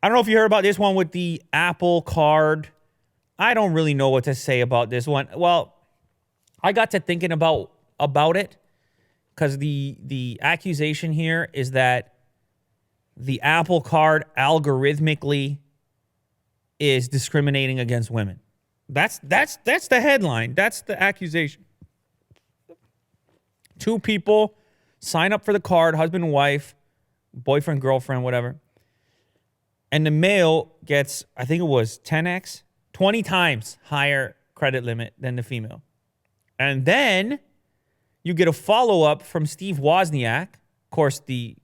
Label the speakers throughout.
Speaker 1: I don't know if you heard about this one with the Apple Card. I don't really know what to say about this one. Well, I got to thinking about it because the accusation here is that the Apple Card algorithmically is discriminating against women. That's the headline. That's the accusation. Two people sign up for the card, husband and wife, boyfriend, girlfriend, whatever. And the male gets, I think it was 10x, 20 times higher credit limit than the female. And then you get a follow-up from Steve Wozniak, of course, the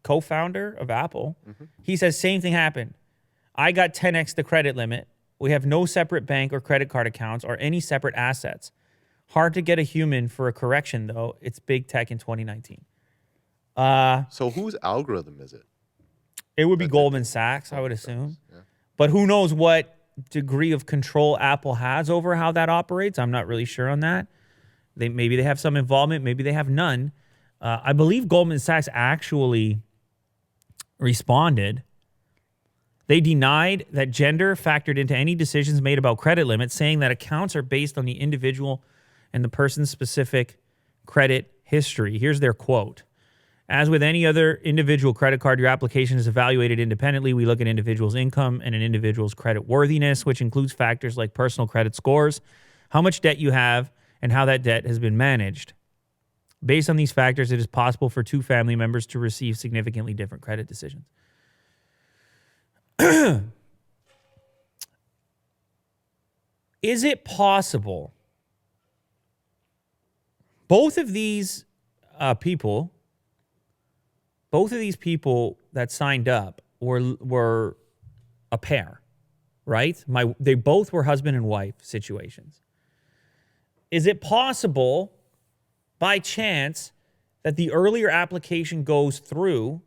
Speaker 1: co-founder of Apple. Mm-hmm. He says, same thing happened. I got 10x the credit limit. We have no separate bank or credit card accounts or any separate assets. Hard to get a human for a correction, though. It's big tech in 2019.
Speaker 2: So whose algorithm is it?
Speaker 1: It would be Goldman Sachs, I would assume.
Speaker 2: Yeah.
Speaker 1: But who knows what degree of control Apple has over how that operates. I'm not really sure on that. Maybe they have some involvement. Maybe they have none. I believe Goldman Sachs actually responded. They denied that gender factored into any decisions made about credit limits, saying that accounts are based on the individual and the person's specific credit history. Here's their quote. As with any other individual credit card, your application is evaluated independently. We look at individuals' income and an individual's credit worthiness, which includes factors like personal credit scores, how much debt you have, and how that debt has been managed. Based on these factors, it is possible for two family members to receive significantly different credit decisions. Is it possible both of these people that signed up were a pair, right? They both were husband and wife situations. Is it possible, by chance, that the earlier application goes through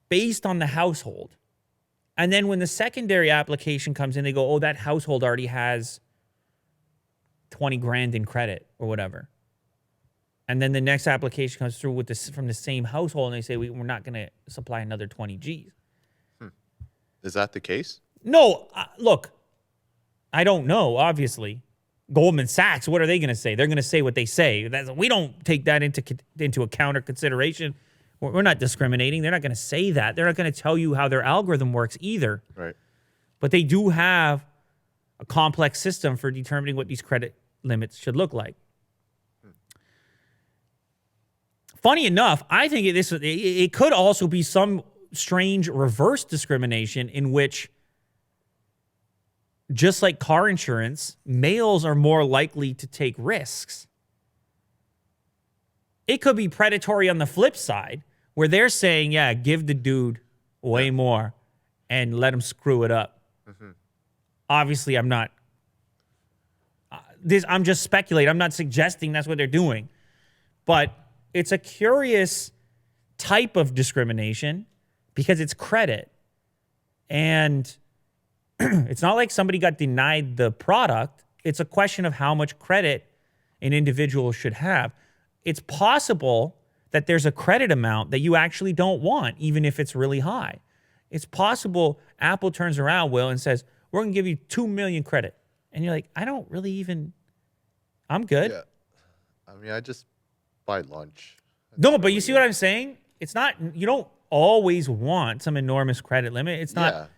Speaker 1: based on the household? And then when the secondary application comes in, they go, oh, that household already has 20 grand in credit or whatever. And then the next application comes through with this from the same household, and they say, we're not going to supply another 20 Gs.
Speaker 2: Is that the case?
Speaker 1: No, look, I don't know, obviously. Goldman Sachs, what are they going to say? They're going to say what they say. We don't take that into account or consideration. We're not discriminating. They're not going to say that. They're not going to tell you how their algorithm works either.
Speaker 2: Right.
Speaker 1: But they do have a complex system for determining what these credit limits should look like. Funny enough, I think it could also be some strange reverse discrimination in which, just like car insurance, males are more likely to take risks. It could be predatory on the flip side, where they're saying, yeah, give the dude way more and let him screw it up. Mm-hmm. Obviously, I'm just speculating. I'm not suggesting that's what they're doing. But it's a curious type of discrimination because it's credit. And it's not like somebody got denied the product. It's a question of how much credit an individual should have. It's possible that there's a credit amount that you actually don't want, even if it's really high. It's possible Apple turns around, Will, and says, we're going to give you $2 million credit. And you're like, I don't really even, I'm good.
Speaker 2: Yeah. I mean, I just buy lunch.
Speaker 1: No, but you see what I'm saying? It's not, you don't always want some enormous credit limit. It's not,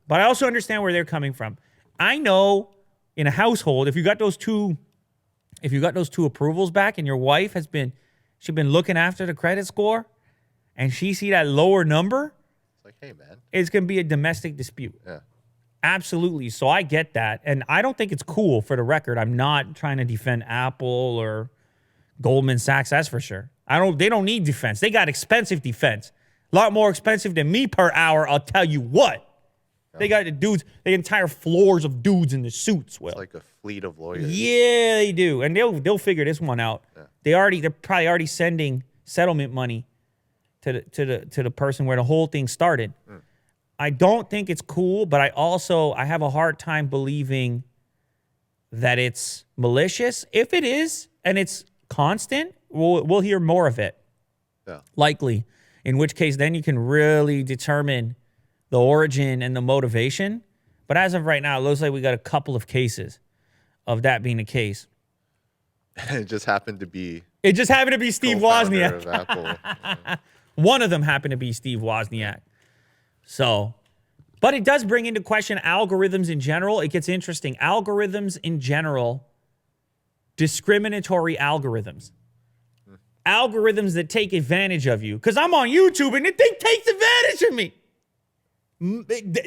Speaker 1: but I also understand where they're coming from. I know in a household, if you got those two approvals back and your wife she's been looking after the credit score and she see that lower number,
Speaker 2: it's like, hey man,
Speaker 1: it's going to be a domestic dispute.
Speaker 2: Yeah.
Speaker 1: Absolutely. So I get that. And I don't think it's cool, for the record. I'm not trying to defend Apple or Goldman Sachs, that's for sure. They don't need defense. They got expensive defense. A lot more expensive than me per hour, I'll tell you what. Yeah. They got the entire floors of dudes in the suits, Will.
Speaker 2: It's like a fleet of lawyers.
Speaker 1: Yeah, they do. And they'll figure this one out. Yeah. They're probably already sending settlement money to the person where the whole thing started. Mm. I don't think it's cool, but I have a hard time believing that it's malicious. If it is, and it's constant, we'll hear more of it. Yeah. Likely. In which case, then you can really determine the origin and the motivation. But as of right now, it looks like we got a couple of cases of that being the case.
Speaker 2: It just happened to be
Speaker 1: It just happened to be Steve
Speaker 2: co-founder
Speaker 1: Wozniak.
Speaker 2: of Apple.
Speaker 1: One of them happened to be Steve Wozniak. So, but it does bring into question algorithms in general. It gets interesting. Algorithms in general, discriminatory algorithms. Algorithms that take advantage of you. Because I'm on YouTube and the thing takes advantage of me.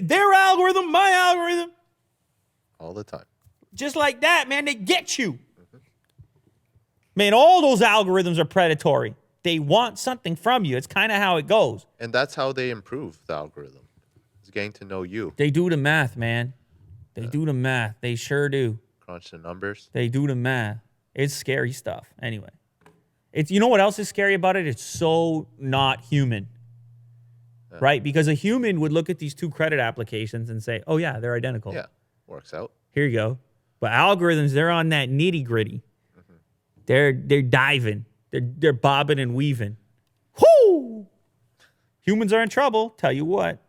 Speaker 1: Their algorithm, my algorithm.
Speaker 2: All the time.
Speaker 1: Just like that, man, they get you. Man, all those algorithms are predatory. They want something from you. It's kind of how it goes.
Speaker 2: And that's how they improve the algorithm. It's getting to know you.
Speaker 1: They do the math, man. They do the math. They sure do.
Speaker 2: Crunch the numbers.
Speaker 1: They do the math. It's scary stuff. Anyway, it's, you know what else is scary about it? It's so not human. Right? Because a human would look at these two credit applications and say, oh, yeah, they're identical.
Speaker 2: Yeah, works out.
Speaker 1: Here you go. But algorithms, they're on that nitty gritty. They're diving. They're bobbing and weaving. Whoo! Humans are in trouble. Tell you what.